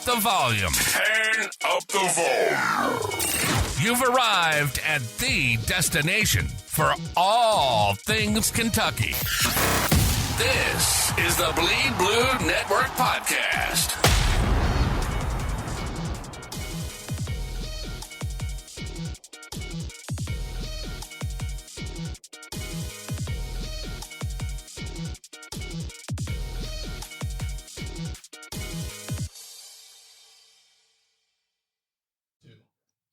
the volume. Turn up the volume. You've arrived at the destination for all things Kentucky. This is the Bleed Blue Network Podcast.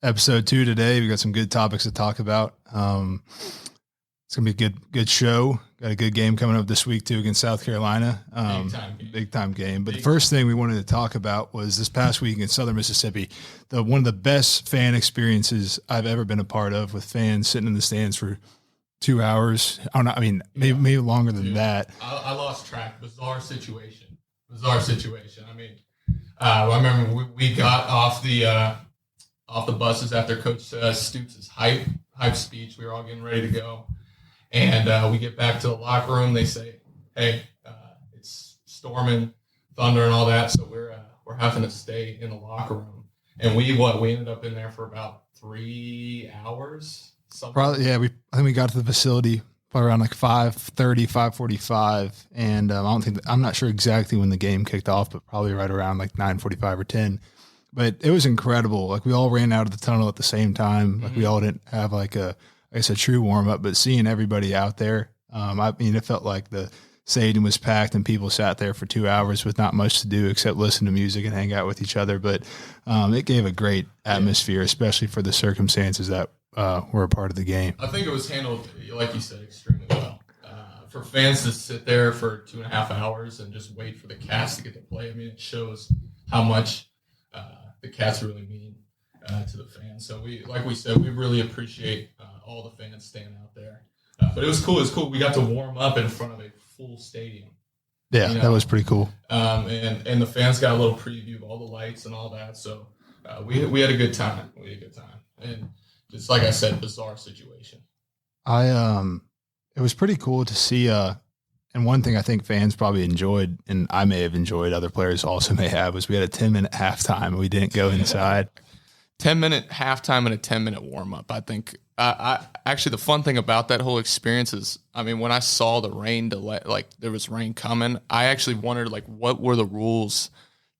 Episode 2 today. We got some good topics to talk about. It's gonna be a good show. Got a good game coming up this week too against South Carolina. Big time game. But the first thing we wanted to talk about was this past week in Southern Mississippi. One of the best fan experiences I've ever been a part of, with fans sitting in the stands for 2 hours. Maybe longer than that. I lost track. Bizarre situation. I mean, I remember we got off the buses after Coach Stoops' hype speech. We were all getting ready to go. And we get back to the locker room. They say, hey, it's storming, thunder and all that. So we're having to stay in the locker room. And we ended up in there for about 3 hours. Probably, yeah. I think we got to the facility probably around like 5:30, 5:45. And I'm not sure exactly when the game kicked off, but probably right around like 9:45 or 10. But it was incredible. Like, we all ran out of the tunnel at the same time. Like, we all didn't have a true warm up, but seeing everybody out there, it felt like the stadium was packed and people sat there for 2 hours with not much to do except listen to music and hang out with each other. But it gave a great atmosphere, especially for the circumstances that were a part of the game. I think it was handled, like you said, extremely well. For fans to sit there for 2.5 hours and just wait for the Cats to get to play, I mean, it shows how much the Cats really mean to the fans. So we really appreciate all the fans staying out there. But it was cool. We got to warm up in front of a full stadium. Yeah, that was pretty cool. And the fans got a little preview of all the lights and all that. So we had a good time. And just like I said, bizarre situation. It was pretty cool to see. And one thing I think fans probably enjoyed, and I may have enjoyed, other players also may have, was we had a 10-minute halftime and we didn't go inside. 10-minute halftime and a 10-minute warm-up. I think actually the fun thing about that whole experience is, I mean, when I saw the rain delay, like there was rain coming, I actually wondered, like, what were the rules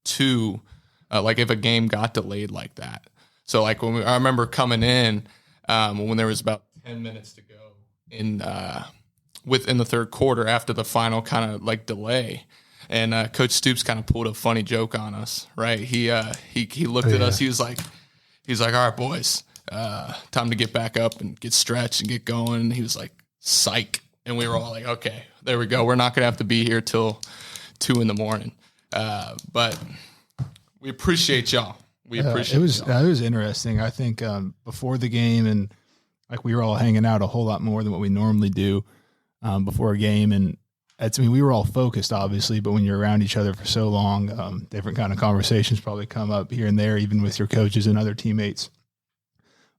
to, like, if a game got delayed like that. So, like, I remember coming in when there was about 10 minutes to go within the third quarter after the final kind of like delay, and Coach Stoops kind of pulled a funny joke on us, right? He looked at us. He was like, all right, boys, time to get back up and get stretched and get going. And he was like, psych. And we were all like, okay, there we go. We're not going to have to be here till 2 a.m. But we appreciate y'all. It was interesting. I think before the game, and like, we were all hanging out a whole lot more than what we normally do before a game. And we were all focused, obviously, but when you're around each other for so long, different kind of conversations probably come up here and there, even with your coaches and other teammates.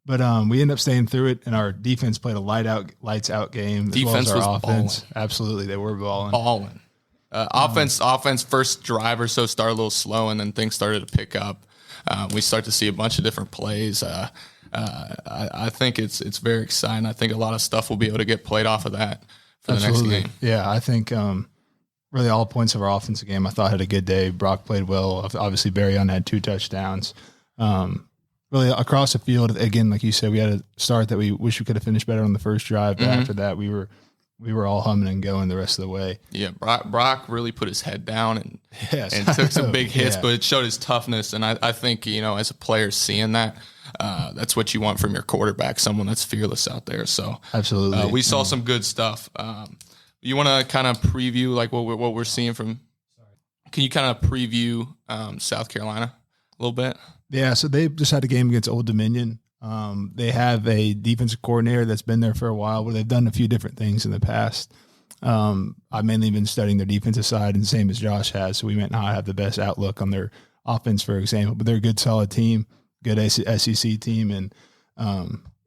But we ended up staying through it, and our defense played a lights out game. Defense as well as our was offense. balling. Absolutely, they were balling. Offense first drive or so started a little slow, and then things started to pick up. We start to see a bunch of different plays. I think it's very exciting. I think a lot of stuff will be able to get played off of that for the next game. Yeah, I think really all points of our offensive game I thought had a good day. Brock played well. Obviously, Barryon had 2 touchdowns. Really across the field, again, like you said, we had a start that we wish we could have finished better on the first drive. But after that, we were all humming and going the rest of the way. Yeah, Brock really put his head down and took some big hits, but it showed his toughness. And I think, as a player seeing that, that's what you want from your quarterback, someone that's fearless out there. So absolutely, we saw some good stuff. You want to kind of preview like what we're seeing from? Can you kind of preview South Carolina a little bit? Yeah, so they just had a game against Old Dominion. They have a defensive coordinator that's been there for a while, where they've done a few different things in the past. I've mainly been studying their defensive side, and same as Josh has, so we might not have the best outlook on their offense, for example, but they're a good, solid team, good SEC team. And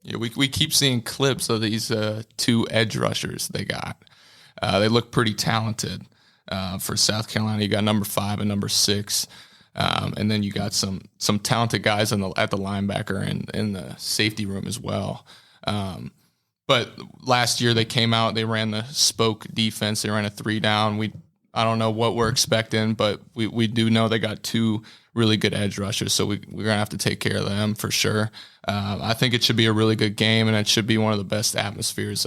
we keep seeing clips of these 2 edge rushers they got. They look pretty talented for South Carolina. You got number 5 and number 6. And then you got some talented guys at the linebacker and in the safety room as well. But last year they came out, they ran the spoke defense. They ran a 3-down. I don't know what we're expecting, but we do know they got 2 really good edge rushers, so we're going to have to take care of them for sure. I think it should be a really good game, and it should be one of the best atmospheres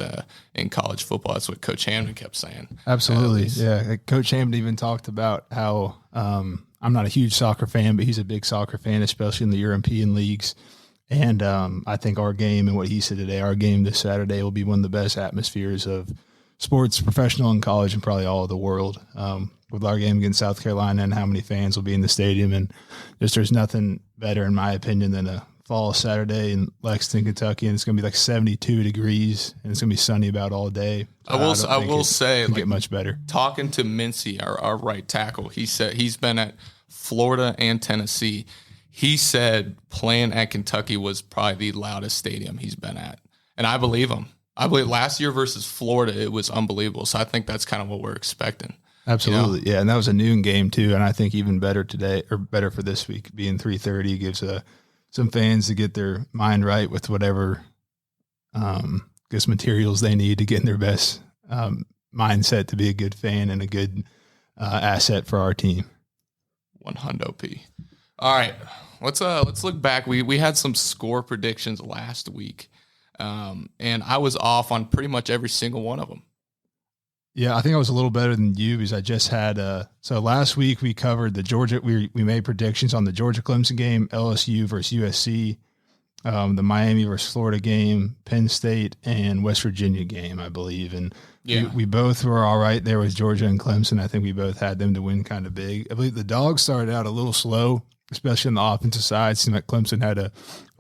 in college football. That's what Coach Hammond kept saying. Absolutely, yeah. Coach Hammond even talked about how I'm not a huge soccer fan, but he's a big soccer fan, especially in the European leagues. And I think our game, and what he said today, our game this Saturday will be one of the best atmospheres of sports, professional and college, and probably all of the world. With our game against South Carolina and how many fans will be in the stadium. And there's nothing better, in my opinion, than a fall Saturday in Lexington, Kentucky, and it's going to be like 72 degrees, and it's going to be sunny about all day. So I will say, like, get much better. Talking to Mincy, our right tackle, he said he's been at Florida and Tennessee. He said playing at Kentucky was probably the loudest stadium he's been at, and I believe him. I believe last year versus Florida, it was unbelievable. So I think that's kind of what we're expecting. Absolutely. Yeah. And that was a noon game too. And I think even better today, or better for this week, being 3:30 gives some fans to get their mind right with whatever guess materials they need to get in their best mindset to be a good fan and a good asset for our team. 100p. All right. Let's look back. We had some score predictions last week. And I was off on pretty much every single one of them. Yeah, I think I was a little better than you because I just had so last week we covered the Georgia. We made predictions on the Georgia Clemson game, LSU versus USC, the Miami versus Florida game, Penn State and West Virginia game, I believe. And we both were all right there with Georgia and Clemson. I think we both had them to win kind of big. I believe the Dogs started out a little slow, especially on the offensive side. It seemed like Clemson had a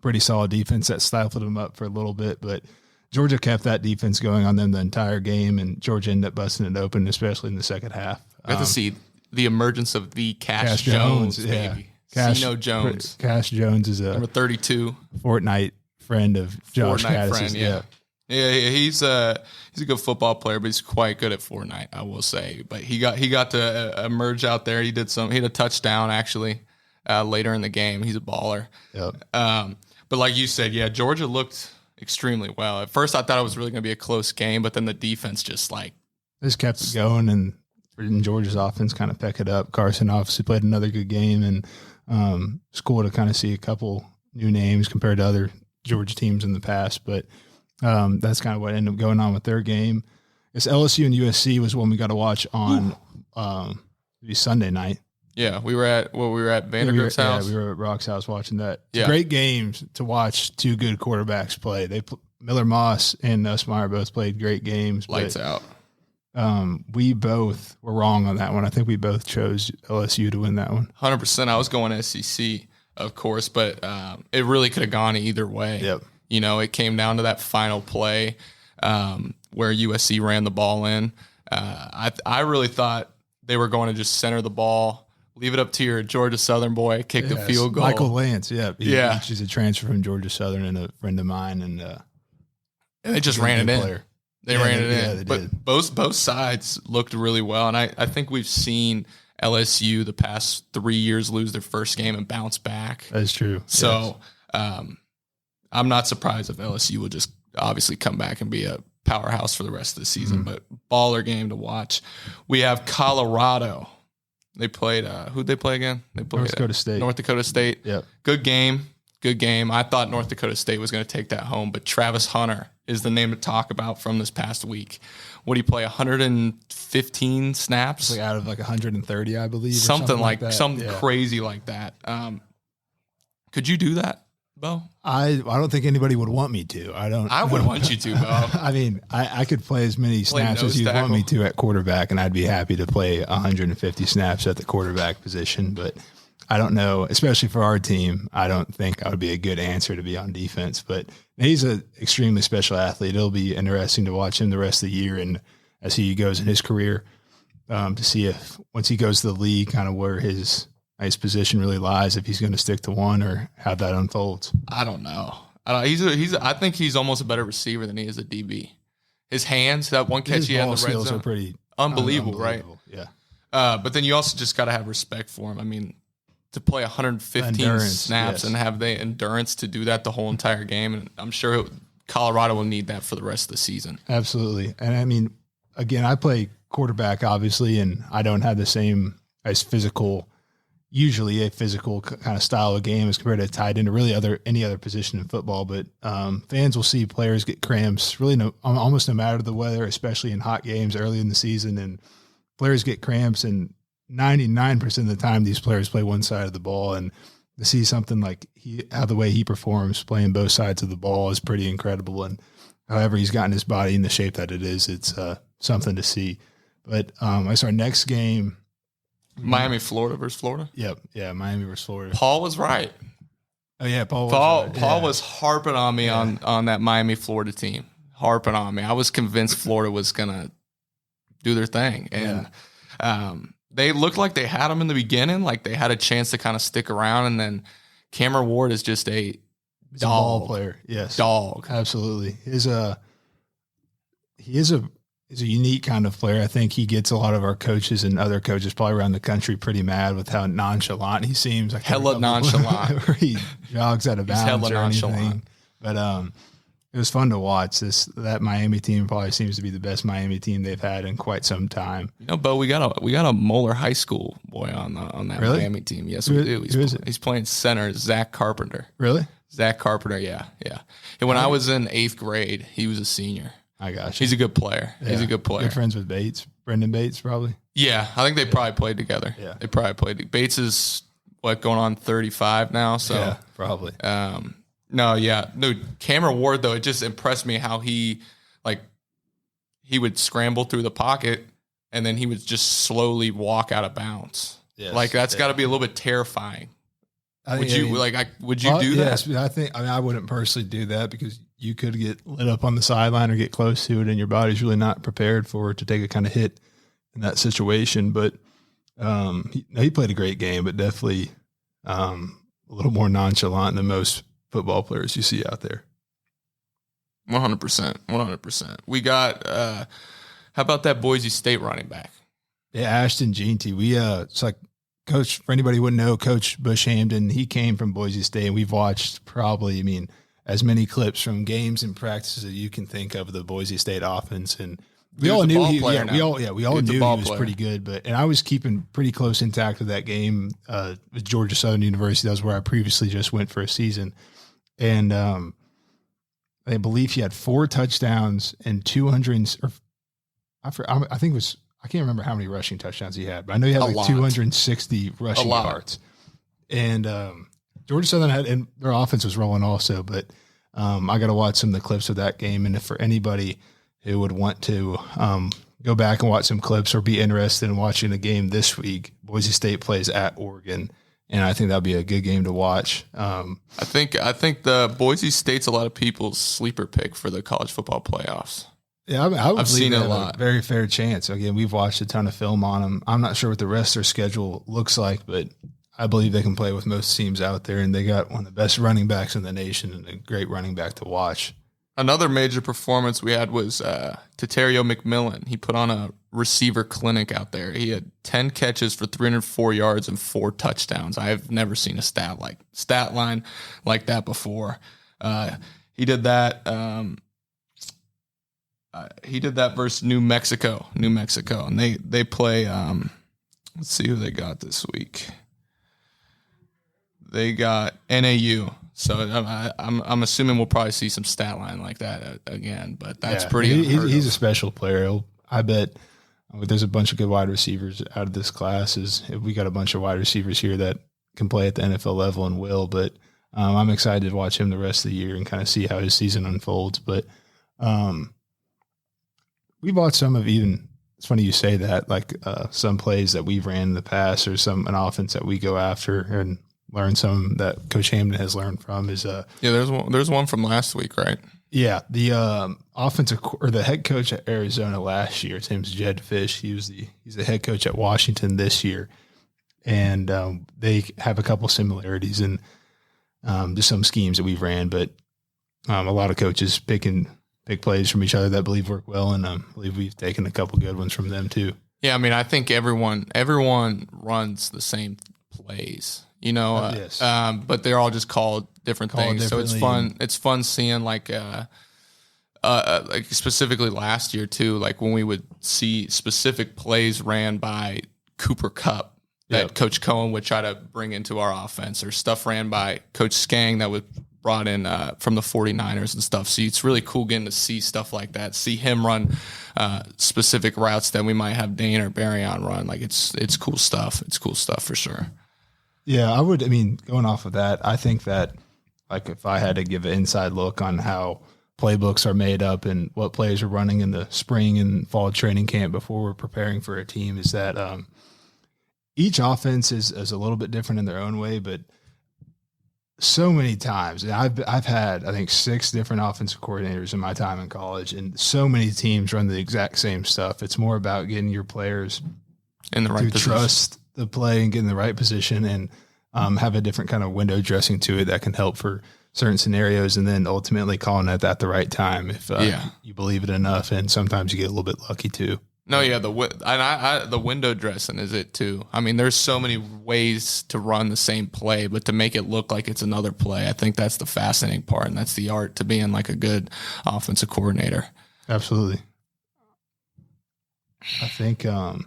pretty solid defense that stifled them up for a little bit, but Georgia kept that defense going on them the entire game, and Georgia ended up busting it open, especially in the second half. I got to see the emergence of the Cash Jones, baby. Cash Jones. Cash Jones is number 32. Fortnite friend of Josh Kattus. Yeah, he's a good football player, but he's quite good at Fortnite, I will say. But he got to emerge out there. He had a touchdown actually later in the game. He's a baller. Yep. But like you said, yeah, Georgia looked extremely well. At first, I thought it was really going to be a close game, but then the defense just kept it going, and Georgia's offense kind of peck it up. Carson obviously played another good game, and it's cool to kind of see a couple new names compared to other Georgia teams in the past. But that's kind of what ended up going on with their game. It's LSU and USC was one we got to watch on Sunday night. Yeah, we were at Vanderbilt's house. Yeah, we were at Rock's house watching that. It's great games to watch. Two good quarterbacks play. Miller Moss and Nussmeier both played great games. Lights out. We both were wrong on that one. I think we both chose LSU to win that one. 100%. I was going SEC, of course, but it really could have gone either way. Yep. You know, it came down to that final play where USC ran the ball in. I really thought they were going to just center the ball, leave it up to your Georgia Southern boy, kick the field goal. Michael Lance, he's a transfer from Georgia Southern and a friend of mine, and they just ran it in. Player. They ran it in. They but did. both sides looked really well, and I think we've seen LSU the past 3 years lose their first game and bounce back. That's true. So I'm not surprised if LSU will just obviously come back and be a powerhouse for the rest of the season, but baller game to watch. We have Colorado. They played, who'd they play again? They played North Dakota State. North Dakota State. Yep. Good game. I thought North Dakota State was going to take that home, but Travis Hunter is the name to talk about from this past week. What do you play, 115 snaps? Like out of 130, I believe. Something like that. Something crazy like that. Could you do that, Beau? I don't think anybody would want me to. I would want you to, Beau. I mean, I could play as many snaps as you'd want me to at quarterback, and I'd be happy to play 150 snaps at the quarterback position. But I don't know, especially for our team, I don't think I would be a good answer to be on defense. But he's an extremely special athlete. It'll be interesting to watch him the rest of the year and as he goes in his career to see if once he goes to the league, kind of where his position really lies, if he's going to stick to one or how that unfolds. I don't know. I think he's almost a better receiver than he is a DB. His hands, that one catch he had in the red zone, are pretty unbelievable, right? Yeah. But then you also just got to have respect for him. I mean, to play 115 Endurance, snaps yes. and have the endurance to do that the whole entire game. And I'm sure Colorado will need that for the rest of the season. Absolutely. And I mean, again, I play quarterback, obviously, and I don't have the same usually a physical kind of style of game as compared to tight end or really any other position in football. But fans will see players get cramps really almost no matter the weather, especially in hot games early in the season. And players get cramps, and 99% of the time these players play one side of the ball. And to see something like how the way he performs playing both sides of the ball is pretty incredible. And however he's gotten his body in the shape that it is, it's something to see. But I saw our next game. Miami, Florida versus Florida? Yep. Yeah, Miami versus Florida. Paul was right. Oh, yeah, Paul was harping on me on that Miami, Florida team. Harping on me. I was convinced Florida was going to do their thing. And they looked like they had them in the beginning, like they had a chance to kind of stick around. And then Cameron Ward is just a ball player. Yes. Dog. Absolutely. He is a unique kind of player. I think he gets a lot of our coaches and other coaches probably around the country pretty mad with how nonchalant he seems. Like hella nonchalant. Where he jogs out of bounds hella or nonchalant. anything. But it was fun to watch. That Miami team probably seems to be the best Miami team they've had in quite some time. Bo, we got a Moeller High School boy on that really? Miami team. Yes, we do. Who is it? He's playing center. Zach Carpenter. Really? Zach Carpenter. Yeah. And when I was in 8th grade, he was a senior. I got you. He's a good player. Yeah. He's a good player. Good friends with Bates, Brendan Bates, probably. Yeah, I think they probably played together. Yeah, they probably played. Bates is going on 35 now. So yeah, probably. No, Cameron Ward though, it just impressed me how he would scramble through the pocket and then he would just slowly walk out of bounds. Yes. Like that's got to be a little bit terrifying. Would you do that? Yes, I wouldn't personally do that because you could get lit up on the sideline or get close to it, and your body's really not prepared for it to take a kind of hit in that situation. But he played a great game, but definitely a little more nonchalant than most football players you see out there. 100%. We got how about that Boise State running back? Yeah, Ashton Jeanty. It's like Coach, for anybody who wouldn't know, Coach Bush Hamden, he came from Boise State, and we've watched probably, as many clips from games and practices that you can think of the Boise State offense. And we all knew he was pretty good, and I was keeping pretty close intact with that game with Georgia Southern University. That was where I previously just went for a season. And I believe he had 4 touchdowns and 200, I think it was, I can't remember how many rushing touchdowns he had, but I know he had 260 rushing yards. And Georgia Southern and their offense was rolling also, but I got to watch some of the clips of that game. And if for anybody who would want to go back and watch some clips or be interested in watching a game this week, Boise State plays at Oregon, and I think that'll be a good game to watch. I think the Boise State's a lot of people's sleeper pick for the college football playoffs. Yeah, I've seen it a lot. Very fair chance. Again, we've watched a ton of film on them. I'm not sure what the rest of their schedule looks like, but I believe they can play with most teams out there, and they got one of the best running backs in the nation and a great running back to watch. Another major performance we had was Teterio McMillan. He put on a receiver clinic out there. He had 10 catches for 304 yards and 4 touchdowns. I have never seen a stat line like that before. He did that. He did that versus New Mexico, and they play. Let's see who they got this week. They got NAU, so I'm assuming we'll probably see some stat line like that again. But that's pretty. He's a special player. I bet there's a bunch of good wide receivers out of this class. We got a bunch of wide receivers here that can play at the NFL level and will. But I'm excited to watch him the rest of the year and kind of see how his season unfolds. But we've watched some of even. It's funny you say that, like some plays that we've ran in the past, or an offense that we go after and learn some that Coach Hamden has learned from. There's one from last week, right? Yeah, the the head coach at Arizona last year. His name's Jed Fish. He's the head coach at Washington this year, and they have a couple similarities in just some schemes that we've ran, but a lot of coaches picking big plays from each other that I believe work well, and I believe we've taken a couple good ones from them too. Yeah, I think everyone runs the same plays, you know, yes. but they're all just called different things. So it's fun. It's fun seeing like specifically last year too, like when we would see specific plays ran by Cooper Kupp that Coach Cohen would try to bring into our offense, or stuff ran by Coach Skang that was brought in from the 49ers and stuff. So it's really cool getting to see stuff like that, see him run specific routes that we might have Dane or Barry on run. Like it's cool stuff. It's cool stuff for sure. Yeah, going off of that, I think that like if I had to give an inside look on how playbooks are made up and what plays are running in the spring and fall training camp before we're preparing for a team, is that each offense is a little bit different in their own way, but so many times, and I've had, I think, 6 different offensive coordinators in my time in college, and so many teams run the exact same stuff. It's more about getting your players in the right to position. Trust the play and get in the right position, and have a different kind of window dressing to it that can help for certain scenarios, and then ultimately calling it at the right time if you believe it enough. And sometimes you get a little bit lucky too. No, yeah, the window dressing is it too. I mean, there's so many ways to run the same play, but to make it look like it's another play, I think that's the fascinating part, and that's the art to being like a good offensive coordinator. Absolutely. I think a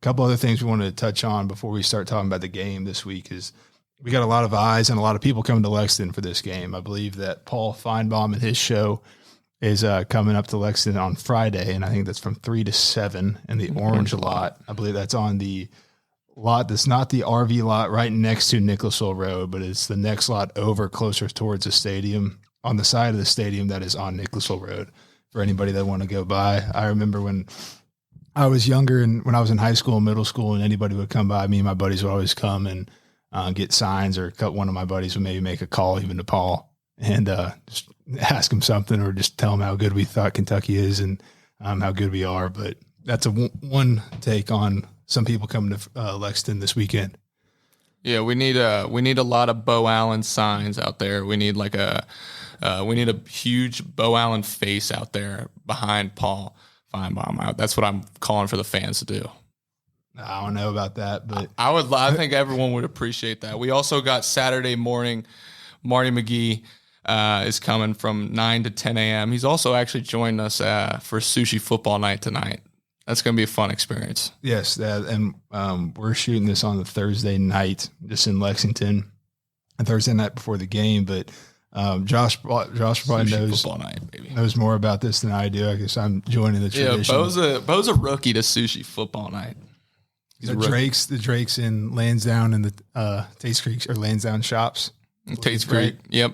couple other things we wanted to touch on before we start talking about the game this week is we got a lot of eyes and a lot of people coming to Lexington for this game. I believe that Paul Feinbaum and his show is coming up to Lexington on Friday, and I think that's from 3 to 7 in the Orange lot. I believe that's on the lot that's not the RV lot right next to Nicholasville Road, but it's the next lot over closer towards the stadium, on the side of the stadium that is on Nicholasville Road, for anybody that want to go by. I remember when I was younger and when I was in high school and middle school and anybody would come by, me and my buddies would always come and get signs, or one of my buddies would maybe make a call even to Paul and just ask him something, or just tell him how good we thought Kentucky is and how good we are. But that's one take on some people coming to Lexington this weekend. Yeah, we need a lot of Beau Allen signs out there. We need we need a huge Beau Allen face out there behind Paul Feinbaum. That's what I'm calling for the fans to do. I don't know about that, but I think everyone would appreciate that. We also got Saturday morning, Marty McGee is coming from 9 to 10 a.m. He's also actually joined us for sushi football night tonight. That's going to be a fun experience. Yes, and we're shooting this on the Thursday night, just in Lexington, a Thursday night before the game. But Josh probably knows more about this than I do. I guess I'm joining the tradition. Yeah, Beau's a rookie to sushi football night. The Drakes in Lansdowne and the Tate's Creek or Lansdowne shops. Tate's Creek, yep.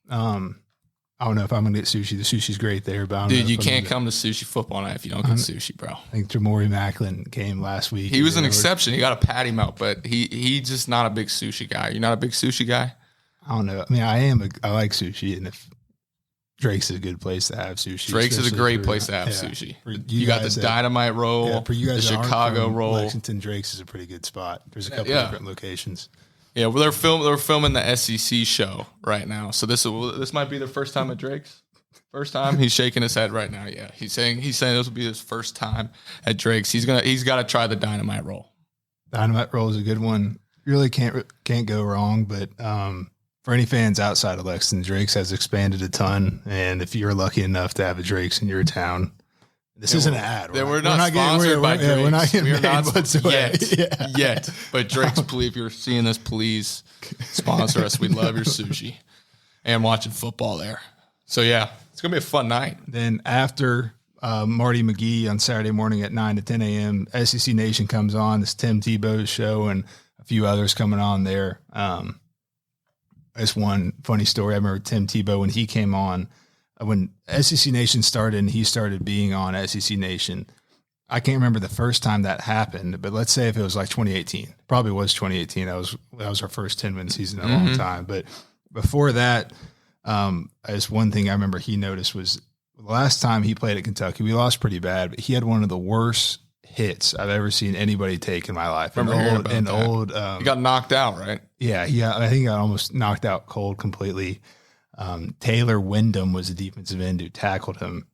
I don't know if I'm going to get sushi. The sushi's great there, but dude, you can't come to sushi football night if you don't get sushi, bro. I think Jamori Macklin came last week. He was an exception. He got a patty melt, but he's just not a big sushi guy. You're not a big sushi guy? I don't know. I mean, I like sushi, and if Drake's is a good place to have sushi. Drake's is a great place to have sushi. You got the dynamite roll, for you guys the Chicago roll. Lexington Drake's is a pretty good spot. There's a couple different locations. Yeah, well, they're filming the SEC show right now, so this might be their first time at Drake's. First time. He's shaking his head right now. Yeah, he's saying this will be his first time at Drake's. He's got to try the dynamite roll. Dynamite roll is a good one. You really can't go wrong. But for any fans outside of Lexington, Drake's has expanded a ton, and if you're lucky enough to have a Drake's in your town. This isn't an ad. We're not sponsored by Drake's. We're not getting paid whatsoever. Yet. But Drake's, please, if you're seeing this, please sponsor us. We love your sushi and watching football there. So, yeah, it's going to be a fun night. Then after Marty McGee on Saturday morning at 9 to 10 a.m., SEC Nation comes on. It's Tim Tebow's show and a few others coming on there. That's one funny story. I remember Tim Tebow when he came on. When SEC Nation started and he started being on SEC Nation, I can't remember the first time that happened, but let's say if it was like 2018, probably was 2018. That was our first 10-win season in a long time. But before that, as one thing I remember he noticed was the last time he played at Kentucky, we lost pretty bad, but he had one of the worst hits I've ever seen anybody take in my life. He got knocked out, right? Yeah. I think he got almost knocked out cold completely. Taylor Wyndham was the defensive end who tackled him,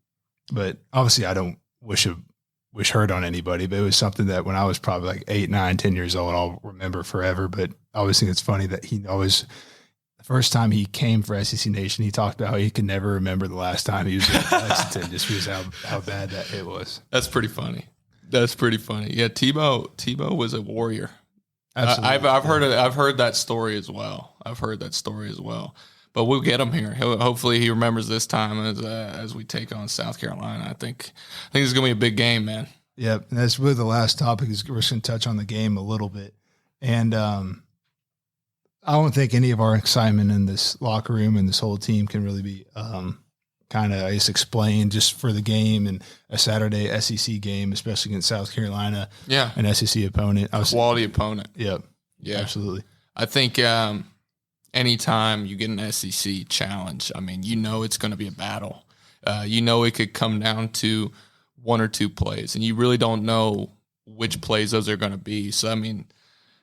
but obviously I don't wish a wish hurt on anybody, but it was something that when I was probably like 8, 9, 10 years old, I'll remember forever. But I always think it's funny that he always, the first time he came for SEC Nation, he talked about how he could never remember the last time he was at Lexington, just because how bad that it was. That's pretty funny. That's pretty funny. Yeah, Tebow was a warrior. Absolutely. I've heard that story as well. But we'll get him here. Hopefully he remembers this time as we take on South Carolina. I think it's gonna be a big game, man. Yep, and that's really the last topic. Is we're just gonna touch on the game a little bit, and I don't think any of our excitement in this locker room and this whole team can really be kind of, I guess, explained just for the game and a Saturday SEC game, especially against South Carolina. Yeah, an SEC opponent, quality opponent. Yep. Yeah, absolutely. I think anytime you get an SEC challenge, I mean, it's going to be a battle. It could come down to one or two plays, and you really don't know which plays those are going to be. So, I mean,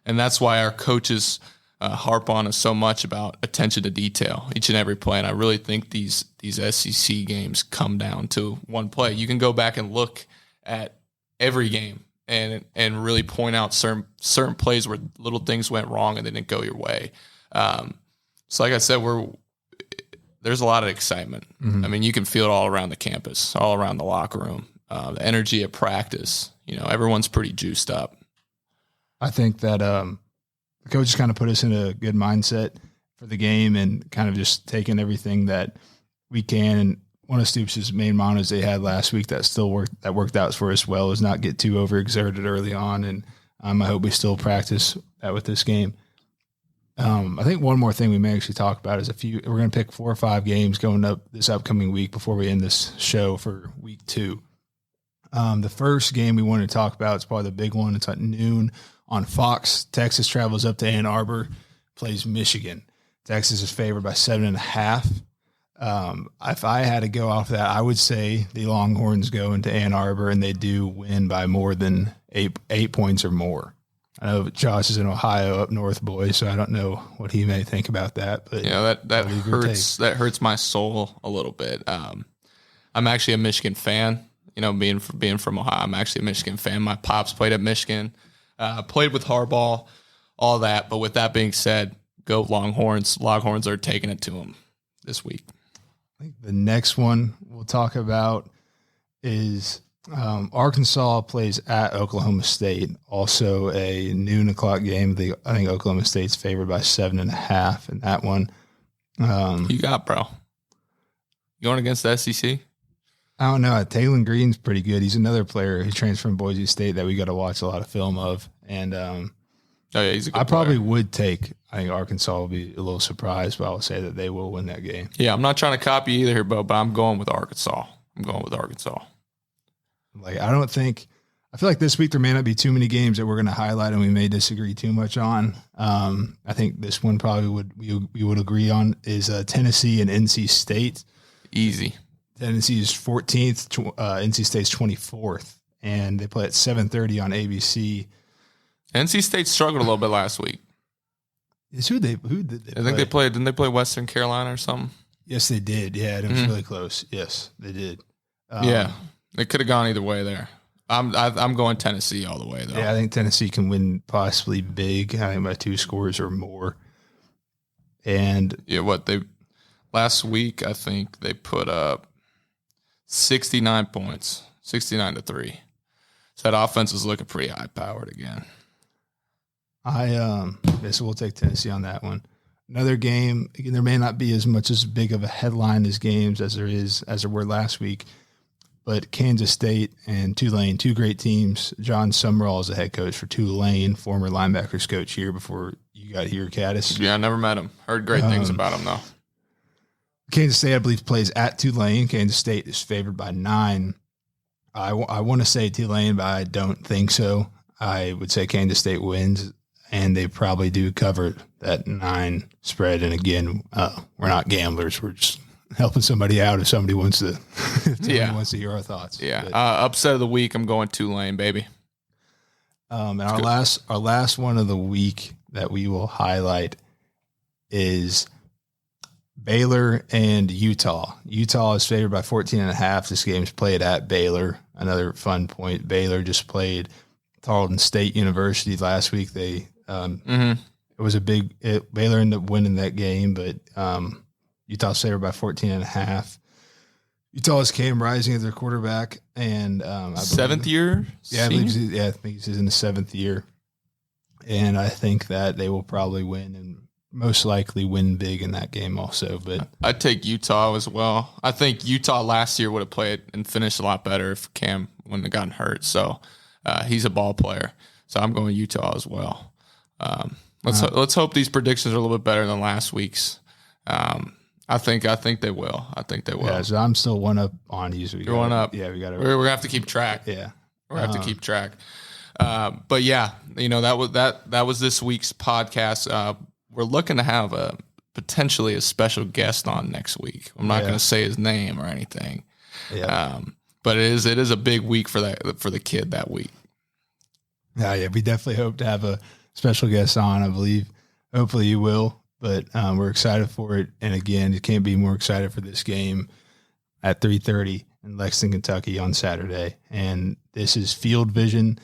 and that's why our coaches harp on us so much about attention to detail each and every play. And I really think these SEC games come down to one play. You can go back and look at every game and really point out certain plays where little things went wrong and they didn't go your way. So like I said, there's a lot of excitement. Mm-hmm. I mean, you can feel it all around the campus, all around the locker room, the energy at practice. Everyone's pretty juiced up. I think that the coaches kind of put us in a good mindset for the game and kind of just taking everything that we can. And one of Stoops' main mottos they had last week that worked out for us well is not get too overexerted early on. And I hope we still practice that with this game. I think one more thing we may actually talk about is we're going to pick 4 or 5 games going up this upcoming week before we end this show for week 2. The first game we wanted to talk about is probably the big one. It's at noon on Fox. Texas travels up to Ann Arbor, plays Michigan. Texas is favored by 7.5. If I had to go off that, I would say the Longhorns go into Ann Arbor and they do win by more than 8 points or more. I know Josh is an Ohio up north boy, so I don't know what he may think about that. But that hurts. That hurts my soul a little bit. I'm actually a Michigan fan. Being from Ohio, I'm actually a Michigan fan. My pops played at Michigan, played with Harbaugh, all that. But with that being said, go Longhorns. Longhorns are taking it to them this week. I think the next one we'll talk about is Arkansas plays at Oklahoma State. Also a noon o'clock game. I think Oklahoma State's favored by 7.5 in that one. You got, bro? You going against the SEC? I don't know. Taylon Green's pretty good. He's another player who transferred from Boise State that we got to watch a lot of film of. And he's a good player. Probably would take. I think Arkansas will be a little surprised, but I'll say that they will win that game. Yeah, I'm not trying to copy either here, but I'm going with Arkansas. I feel like this week there may not be too many games that we're going to highlight and we may disagree too much on. I think this one probably we would agree on is Tennessee and NC State. Easy. Tennessee is 14th, NC State's 24th, and they play at 7:30 on ABC. NC State struggled a little bit last week. Who did they play? I think they played. Didn't they play Western Carolina or something? Yes, they did. Yeah, it was really close. Yes, they did. Yeah, it could have gone either way there. I'm going Tennessee all the way though. Yeah, I think Tennessee can win possibly big. I think by 2 scores or more. And last week I think they put up 69 points, 69-3. So that offense is looking pretty high powered again. So we'll take Tennessee on that one. Another game, again, there may not be as big of a headline as games as there were last week, but Kansas State and Tulane, 2 great teams. John Summerall is the head coach for Tulane, former linebackers coach here before you got here, Kattus. Yeah, I never met him. Heard great things about him though. Kansas State, I believe, plays at Tulane. Kansas State is favored by 9. I want to say Tulane, but I don't think so. I would say Kansas State wins, and they probably do cover that 9 spread. And again, we're not gamblers. We're just helping somebody out if somebody wants to wants to hear our thoughts. Yeah. But, upset of the week, I'm going Tulane, baby. And our last one of the week that we will highlight is Baylor and Utah. Utah is favored by 14.5. This game's played at Baylor. Another fun point. Baylor just played Tarleton State University last week. It was Baylor ended up winning that game, but Utah's favored by 14.5. Utah's Cam Rising as their quarterback, and seventh year. Yeah, I think he's in the 7th year, and I think that they will probably win and most likely win big in that game also. But I'd take Utah as well. I think Utah last year would have played and finished a lot better if Cam wouldn't have gotten hurt. So he's a ball player. So I'm going Utah as well. Let's hope these predictions are a little bit better than last week's. I think they will. Yeah, so I'm still one up on you. So You're one up. Yeah, we got to. We're gonna have to keep track. Yeah, we're gonna have to keep track. But yeah, that was this week's podcast. We're looking to have potentially a special guest on next week. I'm not going to say his name or anything. Yeah. But it is a big week for the kid that week. Yeah, we definitely hope to have a special guest on. I believe, hopefully you will. But we're excited for it. And again, you can't be more excited for this game at 3:30 in Lexington, Kentucky on Saturday. And this is Field Vision.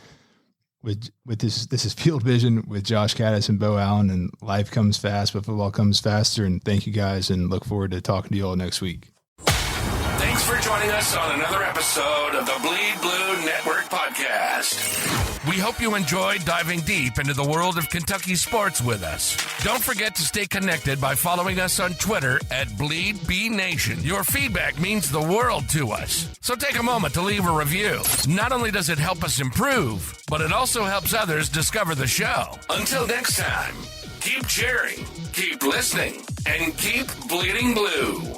This is Field Vision with Josh Kattus and Beau Allen, and life comes fast, but football comes faster. And thank you guys, and look forward to talking to you all next week. Thanks for joining us on another episode of the Bleed Blue Network podcast. We hope you enjoyed diving deep into the world of Kentucky sports with us. Don't forget to stay connected by following us on Twitter at BleedBNation. Your feedback means the world to us. So take a moment to leave a review. Not only does it help us improve, but it also helps others discover the show. Until next time, keep cheering, keep listening, and keep bleeding blue.